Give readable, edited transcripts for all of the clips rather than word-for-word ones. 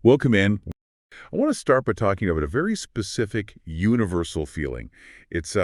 Welcome in. I want to start by talking about a very specific universal feeling. It's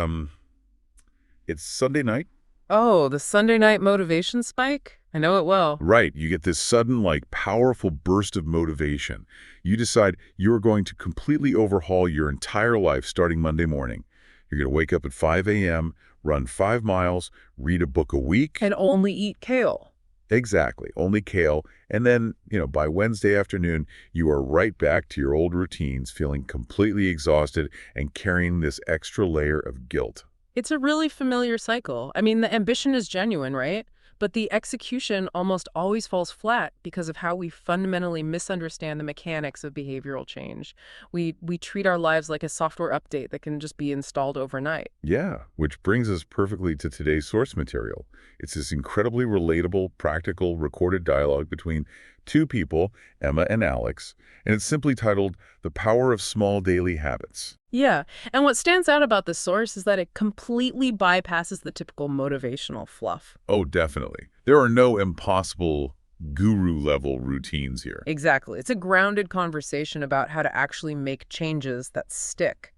it's Sunday night. Oh, the Sunday night motivation spike? I know it well. Right, you get this sudden powerful burst of motivation. You decide you're going to completely overhaul your entire life starting Monday morning. You're going to wake up at 5 a.m., run 5 miles, read a book a week. And only eat kale. Exactly, only kale. And then, by Wednesday afternoon, you are right back to your old routines, feeling completely exhausted and carrying this extra layer of guilt. It's a really familiar cycle. I mean, the ambition is genuine, right? But the execution almost always falls flat because of how we fundamentally misunderstand the mechanics of behavioral change. We treat our lives like a software update that can just be installed overnight. Yeah, which brings us perfectly to today's source material. It's this incredibly relatable, practical, recorded dialogue between two people, Emma and Alex, and it's simply titled The Power of Small Daily Habits. Yeah, and what stands out about this source is that it completely bypasses the typical motivational fluff. Oh, definitely. There are no impossible guru-level routines here. Exactly. It's a grounded conversation about how to actually make changes that stick.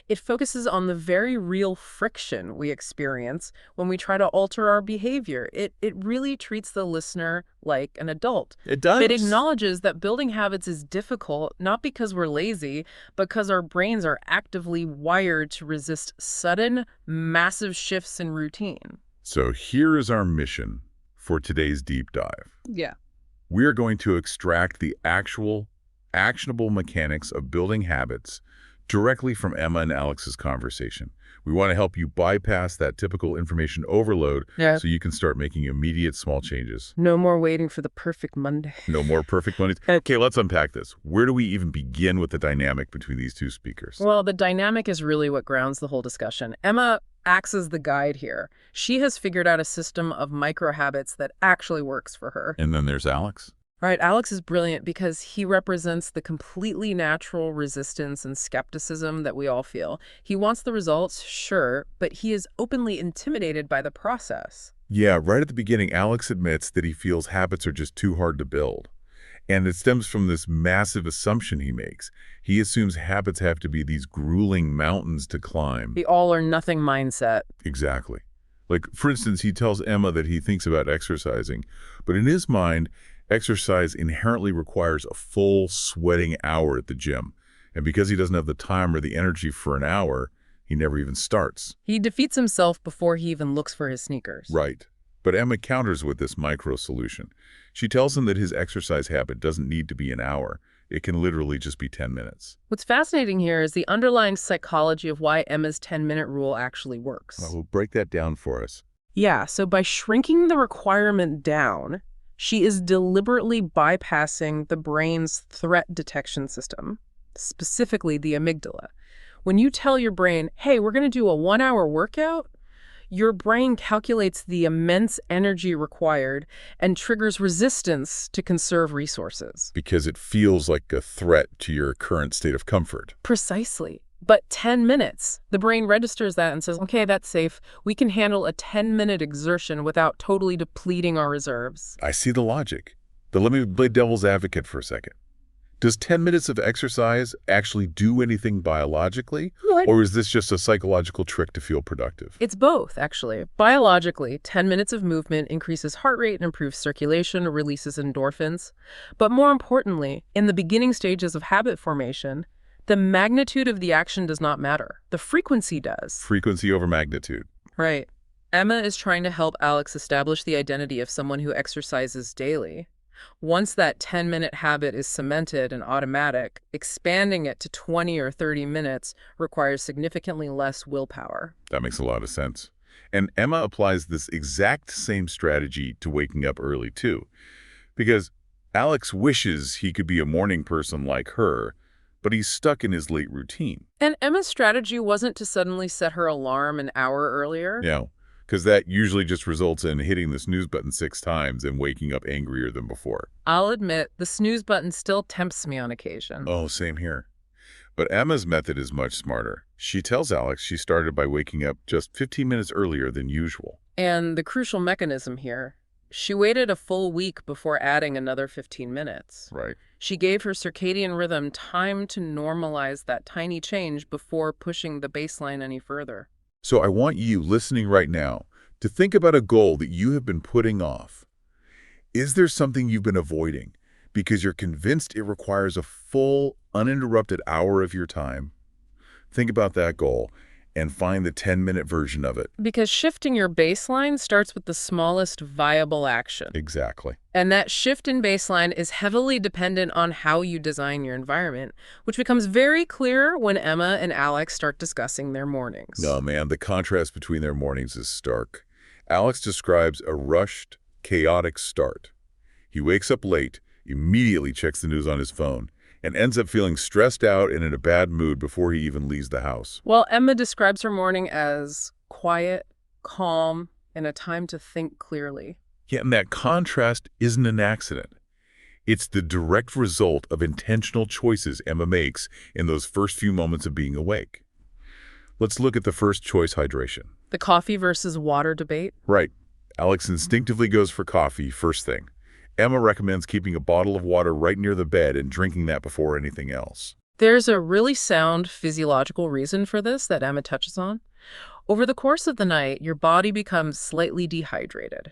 It focuses on the very real friction we experience when we try to alter our behavior. It really treats the listener like an adult. It does. It acknowledges that building habits is difficult, not because we're lazy, but because our brains are actively wired to resist sudden, massive shifts in routine. So here is our mission for today's deep dive. Yeah. We are going to extract the actual, actionable mechanics of building habits directly from Emma and Alex's conversation. We want to help you bypass that typical information overload so you can start making immediate small changes. No more waiting for the perfect Monday. No more perfect Mondays. Okay, let's unpack this. Where do we even begin with the dynamic between these two speakers? Well, the dynamic is really what grounds the whole discussion. Emma acts as the guide here. She has figured out a system of micro habits that actually works for her. And then there's Alex. Right, Alex is brilliant because he represents the completely natural resistance and skepticism that we all feel. He wants the results, sure, but he is openly intimidated by the process. Yeah, right at the beginning, Alex admits that he feels habits are just too hard to build. And it stems from this massive assumption he makes. He assumes habits have to be these grueling mountains to climb. The all-or-nothing mindset. Exactly. For instance, he tells Emma that he thinks about exercising, but in his mind, exercise inherently requires a full sweating hour at the gym. And because he doesn't have the time or the energy for an hour, he never even starts. He defeats himself before he even looks for his sneakers. Right. But Emma counters with this micro solution. She tells him that his exercise habit doesn't need to be an hour. It can literally just be 10 minutes. What's fascinating here is the underlying psychology of why Emma's 10-minute rule actually works. Well, break that down for us. Yeah, so by shrinking the requirement down, she is deliberately bypassing the brain's threat detection system, specifically the amygdala. When you tell your brain, hey, we're going to do a 1-hour workout, your brain calculates the immense energy required and triggers resistance to conserve resources. Because it feels like a threat to your current state of comfort. Precisely. But 10 minutes, the brain registers that and says, okay, that's safe. We can handle a 10-minute exertion without totally depleting our reserves. I see the logic. But let me play devil's advocate for a second. Does 10 minutes of exercise actually do anything biologically? What? Or is this just a psychological trick to feel productive? It's both, actually. Biologically, 10 minutes of movement increases heart rate and improves circulation, releases endorphins. But more importantly, in the beginning stages of habit formation, the magnitude of the action does not matter. The frequency does. Frequency over magnitude. Right. Emma is trying to help Alex establish the identity of someone who exercises daily. Once that 10-minute habit is cemented and automatic, expanding it to 20 or 30 minutes requires significantly less willpower. That makes a lot of sense. And Emma applies this exact same strategy to waking up early, too. Because Alex wishes he could be a morning person like her, but he's stuck in his late routine. And Emma's strategy wasn't to suddenly set her alarm an hour earlier. Yeah, because that usually just results in hitting the snooze button 6 times and waking up angrier than before. I'll admit, the snooze button still tempts me on occasion. Oh, same here. But Emma's method is much smarter. She tells Alex she started by waking up just 15 minutes earlier than usual. And the crucial mechanism here, She waited a full week before adding another 15 minutes. Right. She gave her circadian rhythm time to normalize that tiny change before pushing the baseline any further. So I want you, listening right now, to think about a goal that you have been putting off. Is there something you've been avoiding because you're convinced it requires a full, uninterrupted hour of your time? Think about that goal and find the 10-minute version of it. Because shifting your baseline starts with the smallest viable action. Exactly. And that shift in baseline is heavily dependent on how you design your environment, which becomes very clear when Emma and Alex start discussing their mornings. No, man, the contrast between their mornings is stark. Alex describes a rushed, chaotic start. He wakes up late, immediately checks the news on his phone, and ends up feeling stressed out and in a bad mood before he even leaves the house. Well, Emma describes her morning as quiet, calm, and a time to think clearly. Yeah, and that contrast isn't an accident. It's the direct result of intentional choices Emma makes in those first few moments of being awake. Let's look at the first choice, hydration. The coffee versus water debate? Right. Alex instinctively goes for coffee first thing. Emma recommends keeping a bottle of water right near the bed and drinking that before anything else. There's a really sound physiological reason for this that Emma touches on. Over the course of the night, your body becomes slightly dehydrated.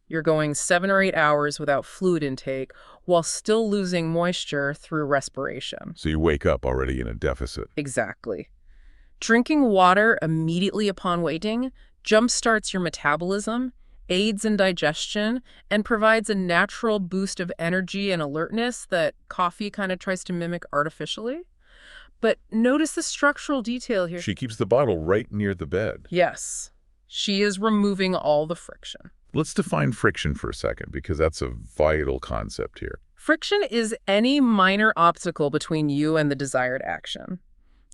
You're going 7 or 8 hours without fluid intake while still losing moisture through respiration. So you wake up already in a deficit. Exactly. Drinking water immediately upon waking jumpstarts your metabolism, aids in digestion, and provides a natural boost of energy and alertness that coffee kind of tries to mimic artificially. But notice the structural detail here. She keeps the bottle right near the bed. Yes, she is removing all the friction. Let's define friction for a second, because that's a vital concept here. Friction is any minor obstacle between you and the desired action.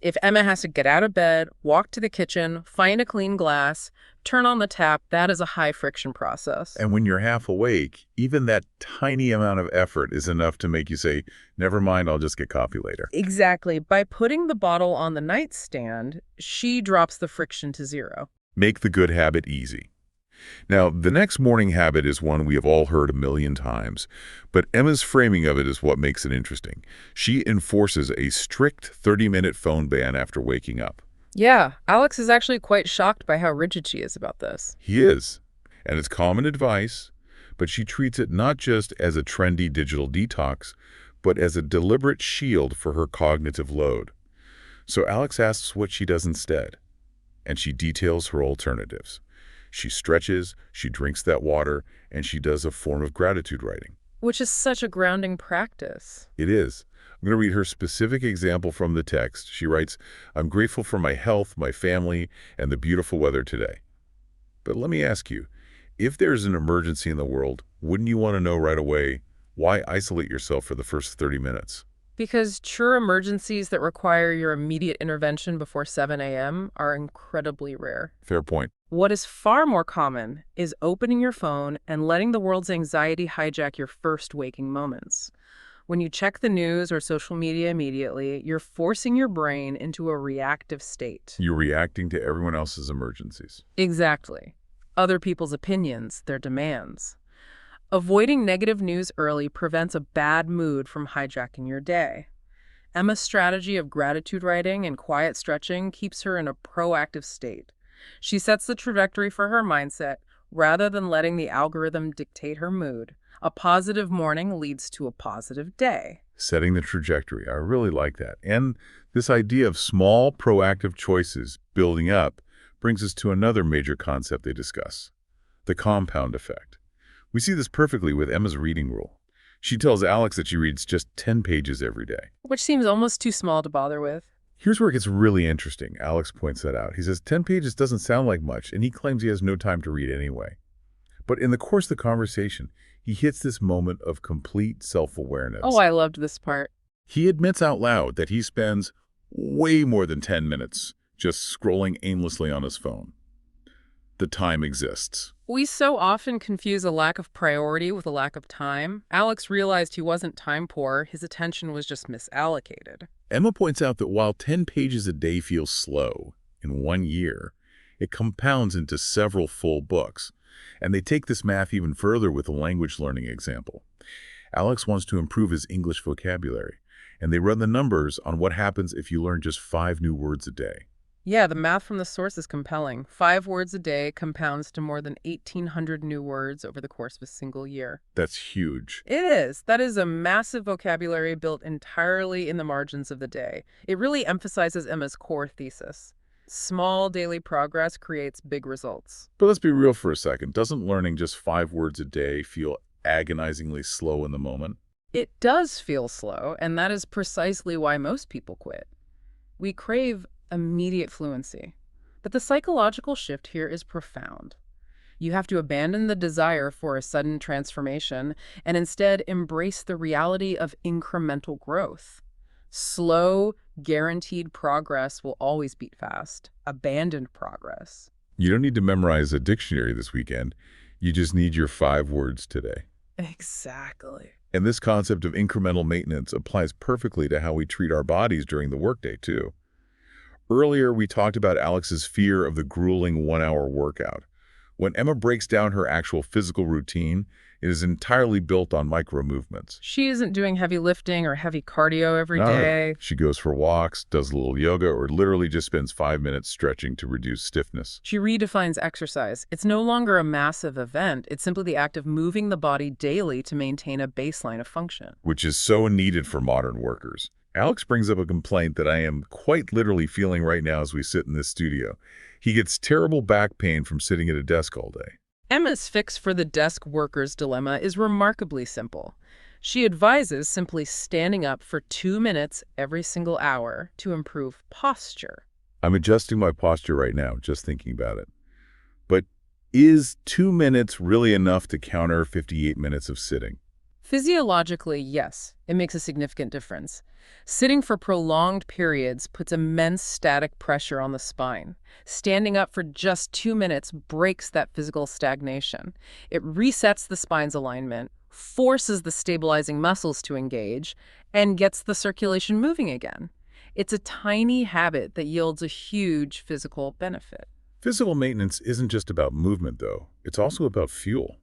If Emma has to get out of bed, walk to the kitchen, find a clean glass, turn on the tap, that is a high-friction process. And when you're half awake, even that tiny amount of effort is enough to make you say, never mind, I'll just get coffee later. Exactly. By putting the bottle on the nightstand, she drops the friction to zero. Make the good habit easy. Now, the next morning habit is one we have all heard a million times, but Emma's framing of it is what makes it interesting. She enforces a strict 30-minute phone ban after waking up. Yeah, Alex is actually quite shocked by how rigid she is about this. He is, and it's common advice, but she treats it not just as a trendy digital detox, but as a deliberate shield for her cognitive load. So Alex asks what she does instead, and she details her alternatives. She stretches, she drinks that water, and she does a form of gratitude writing. Which is such a grounding practice. It is. I'm going to read her specific example from the text. She writes, "I'm grateful for my health, my family, and the beautiful weather today." But let me ask you, if there's an emergency in the world, wouldn't you want to know right away, why isolate yourself for the first 30 minutes? Because true emergencies that require your immediate intervention before 7 a.m. are incredibly rare. Fair point. What is far more common is opening your phone and letting the world's anxiety hijack your first waking moments. When you check the news or social media immediately, you're forcing your brain into a reactive state. You're reacting to everyone else's emergencies. Exactly. Other people's opinions, their demands. Avoiding negative news early prevents a bad mood from hijacking your day. Emma's strategy of gratitude writing and quiet stretching keeps her in a proactive state. She sets the trajectory for her mindset rather than letting the algorithm dictate her mood. A positive morning leads to a positive day. Setting the trajectory. I really like that. And this idea of small, proactive choices building up brings us to another major concept they discuss, the compound effect. We see this perfectly with Emma's reading rule. She tells Alex that she reads just 10 pages every day. Which seems almost too small to bother with. Here's where it gets really interesting. Alex points that out. He says 10 pages doesn't sound like much, and he claims he has no time to read anyway. But in the course of the conversation, he hits this moment of complete self-awareness. Oh, I loved this part. He admits out loud that he spends way more than 10 minutes just scrolling aimlessly on his phone. The time exists. We so often confuse a lack of priority with a lack of time. Alex realized he wasn't time poor, his attention was just misallocated. Emma points out that while 10 pages a day feels slow, in 1 year, it compounds into several full books. And they take this math even further with a language learning example. Alex wants to improve his English vocabulary, and they run the numbers on what happens if you learn just 5 new words a day. Yeah, the math from the source is compelling. 5 words a day compounds to more than 1,800 new words over the course of a single year. That's huge. It is. That is a massive vocabulary built entirely in the margins of the day. It really emphasizes Emma's core thesis. Small daily progress creates big results. But let's be real for a second. Doesn't learning just 5 words a day feel agonizingly slow in the moment? It does feel slow, and that is precisely why most people quit. We crave immediate fluency. But the psychological shift here is profound. You have to abandon the desire for a sudden transformation and instead embrace the reality of incremental growth. Slow, guaranteed progress will always beat fast. Abandoned progress. You don't need to memorize a dictionary this weekend. You just need your 5 words today. Exactly. And this concept of incremental maintenance applies perfectly to how we treat our bodies during the workday, too. Earlier, we talked about Alex's fear of the grueling 1-hour workout. When Emma breaks down her actual physical routine, it is entirely built on micro-movements. She isn't doing heavy lifting or heavy cardio every No, day. she goes for walks, does a little yoga, or literally just spends 5 minutes stretching to reduce stiffness. She redefines exercise. It's no longer a massive event. It's simply the act of moving the body daily to maintain a baseline of function. Which is so needed for modern workers. Alex brings up a complaint that I am quite literally feeling right now as we sit in this studio. He gets terrible back pain from sitting at a desk all day. Emma's fix for the desk worker's dilemma is remarkably simple. She advises simply standing up for 2 minutes every single hour to improve posture. I'm adjusting my posture right now, just thinking about it. But is 2 minutes really enough to counter 58 minutes of sitting? Physiologically, yes, it makes a significant difference. Sitting for prolonged periods puts immense static pressure on the spine. Standing up for just 2 minutes breaks that physical stagnation. It resets the spine's alignment, forces the stabilizing muscles to engage, and gets the circulation moving again. It's a tiny habit that yields a huge physical benefit. Physical maintenance isn't just about movement, though. It's also about fuel.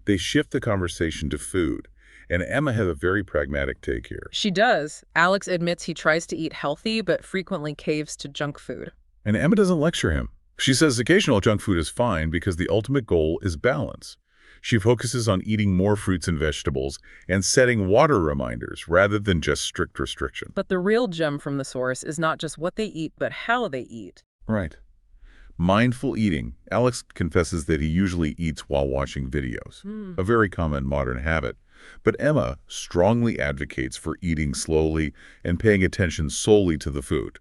They shift the conversation to food, and Emma has a very pragmatic take here. She does. Alex admits he tries to eat healthy, but frequently caves to junk food. And Emma doesn't lecture him. She says occasional junk food is fine because the ultimate goal is balance. She focuses on eating more fruits and vegetables and setting water reminders rather than just strict restriction. But the real gem from the source is not just what they eat, but how they eat. Right. Mindful eating. Alex confesses that he usually eats while watching videos, a very common modern habit. But Emma strongly advocates for eating slowly and paying attention solely to the food.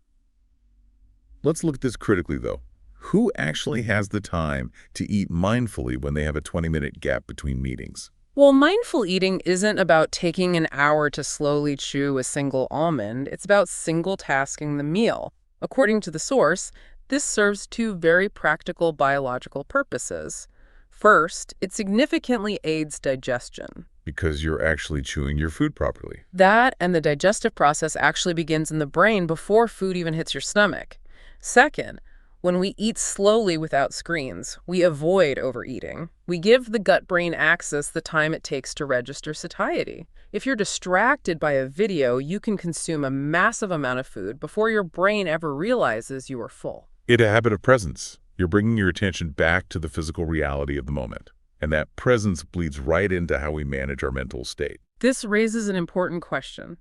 Let's look at this critically, though. Who actually has the time to eat mindfully when they have a 20-minute gap between meetings? Well, mindful eating isn't about taking an hour to slowly chew a single almond. It's about single-tasking the meal. According to the source, this serves 2 very practical biological purposes. First, it significantly aids digestion. Because you're actually chewing your food properly. That and the digestive process actually begins in the brain before food even hits your stomach. Second, when we eat slowly without screens, we avoid overeating. We give the gut-brain axis the time it takes to register satiety. If you're distracted by a video, you can consume a massive amount of food before your brain ever realizes you are full. It's a habit of presence. You're bringing your attention back to the physical reality of the moment. And that presence bleeds right into how we manage our mental state. This raises an important question.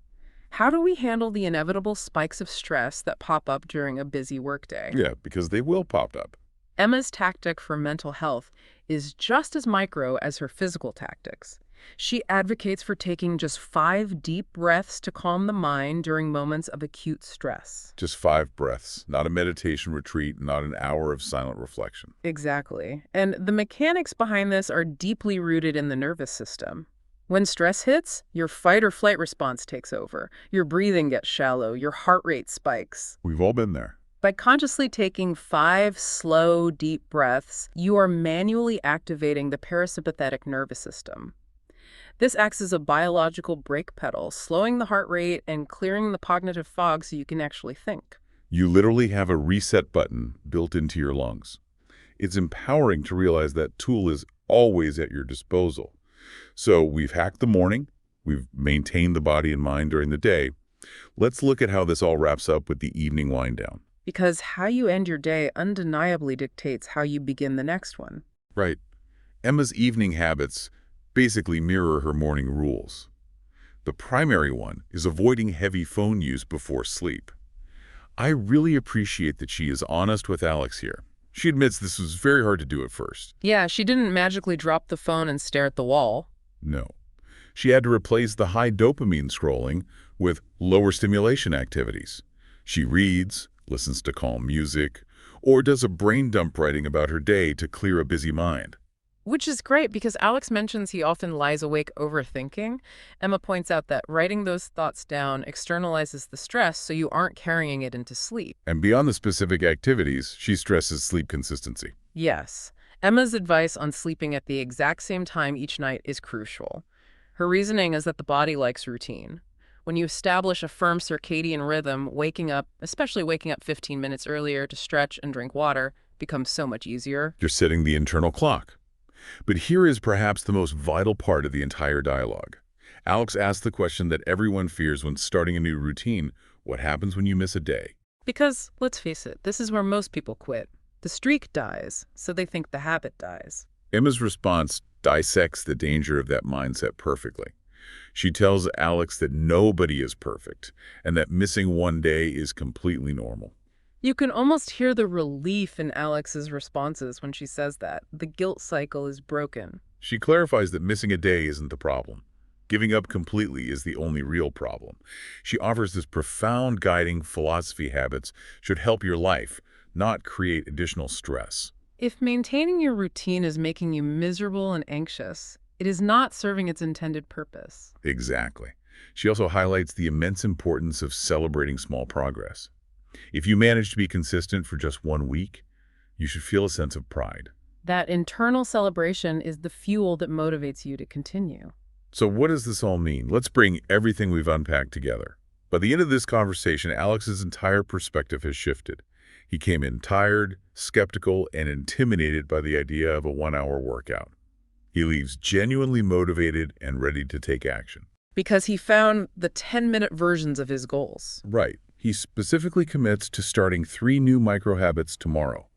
How do we handle the inevitable spikes of stress that pop up during a busy workday? Yeah, because they will pop up. Emma's tactic for mental health is just as micro as her physical tactics. She advocates for taking just 5 deep breaths to calm the mind during moments of acute stress. Just 5 breaths, not a meditation retreat, not an hour of silent reflection. Exactly. And the mechanics behind this are deeply rooted in the nervous system. When stress hits, your fight or flight response takes over. Your breathing gets shallow, your heart rate spikes. We've all been there. By consciously taking 5 slow, deep breaths, you are manually activating the parasympathetic nervous system. This acts as a biological brake pedal, slowing the heart rate and clearing the cognitive fog so you can actually think. You literally have a reset button built into your lungs. It's empowering to realize that tool is always at your disposal. So we've hacked the morning, we've maintained the body and mind during the day. Let's look at how this all wraps up with the evening wind down. Because how you end your day undeniably dictates how you begin the next one. Right. Emma's evening habits basically mirror her morning rules. The primary one is avoiding heavy phone use before sleep. I really appreciate that she is honest with Alex here. She admits this was very hard to do at first. Yeah, she didn't magically drop the phone and stare at the wall. No. She had to replace the high dopamine scrolling with lower stimulation activities. She reads, listens to calm music, or does a brain dump writing about her day to clear a busy mind. Which is great because Alex mentions he often lies awake overthinking. Emma points out that writing those thoughts down externalizes the stress so you aren't carrying it into sleep. And beyond the specific activities, she stresses sleep consistency. Yes, Emma's advice on sleeping at the exact same time each night is crucial. Her reasoning is that the body likes routine. When you establish a firm circadian rhythm, waking up, especially waking up 15 minutes earlier to stretch and drink water, becomes so much easier. You're setting the internal clock. But here is perhaps the most vital part of the entire dialogue. Alex asks the question that everyone fears when starting a new routine: what happens when you miss a day? Because, let's face it, this is where most people quit. The streak dies, so they think the habit dies. Emma's response dissects the danger of that mindset perfectly. She tells Alex that nobody is perfect and that missing one day is completely normal. You can almost hear the relief in Alex's responses when she says that. The guilt cycle is broken. She clarifies that missing a day isn't the problem. Giving up completely is the only real problem. She offers this profound guiding philosophy: habits should help your life, not create additional stress. If maintaining your routine is making you miserable and anxious, it is not serving its intended purpose. Exactly. She also highlights the immense importance of celebrating small progress. If you manage to be consistent for just 1 week, you should feel a sense of pride. That internal celebration is the fuel that motivates you to continue. So what does this all mean? Let's bring everything we've unpacked together. By the end of this conversation, Alex's entire perspective has shifted. He came in tired, skeptical, and intimidated by the idea of a 1-hour workout. He leaves genuinely motivated and ready to take action. Because he found the 10-minute versions of his goals. Right. He specifically commits to starting 3 new micro-habits tomorrow: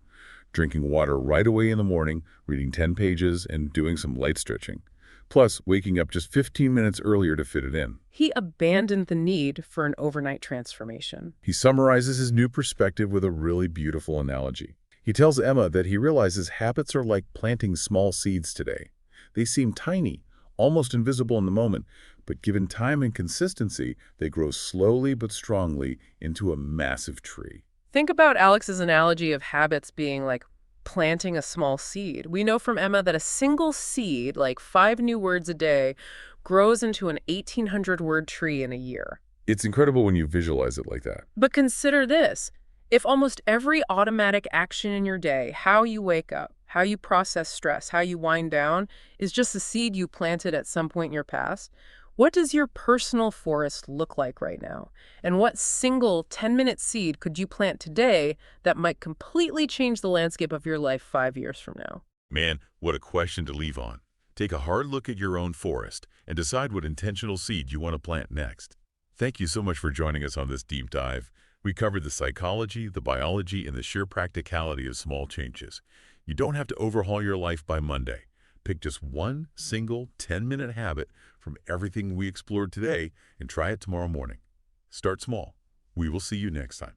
drinking water right away in the morning, reading 10 pages, and doing some light stretching. Plus, waking up just 15 minutes earlier to fit it in. He abandoned the need for an overnight transformation. He summarizes his new perspective with a really beautiful analogy. He tells Emma that he realizes habits are like planting small seeds today. They seem tiny, almost invisible in the moment, but given time and consistency, they grow slowly but strongly into a massive tree. Think about Alex's analogy of habits being like planting a small seed. We know from Emma that a single seed, like 5 new words a day, grows into an 1,800-word tree in a year. It's incredible when you visualize it like that. But consider this. If almost every automatic action in your day, how you wake up, how you process stress, how you wind down, is just a seed you planted at some point in your past, what does your personal forest look like right now? And what single 10-minute seed could you plant today that might completely change the landscape of your life 5 years from now? Man, what a question to leave on. Take a hard look at your own forest and decide what intentional seed you want to plant next. Thank you so much for joining us on this deep dive. We covered the psychology, the biology, and the sheer practicality of small changes. You don't have to overhaul your life by Monday. Pick just one single 10-minute habit from everything we explored today and try it tomorrow morning. Start small. We will see you next time.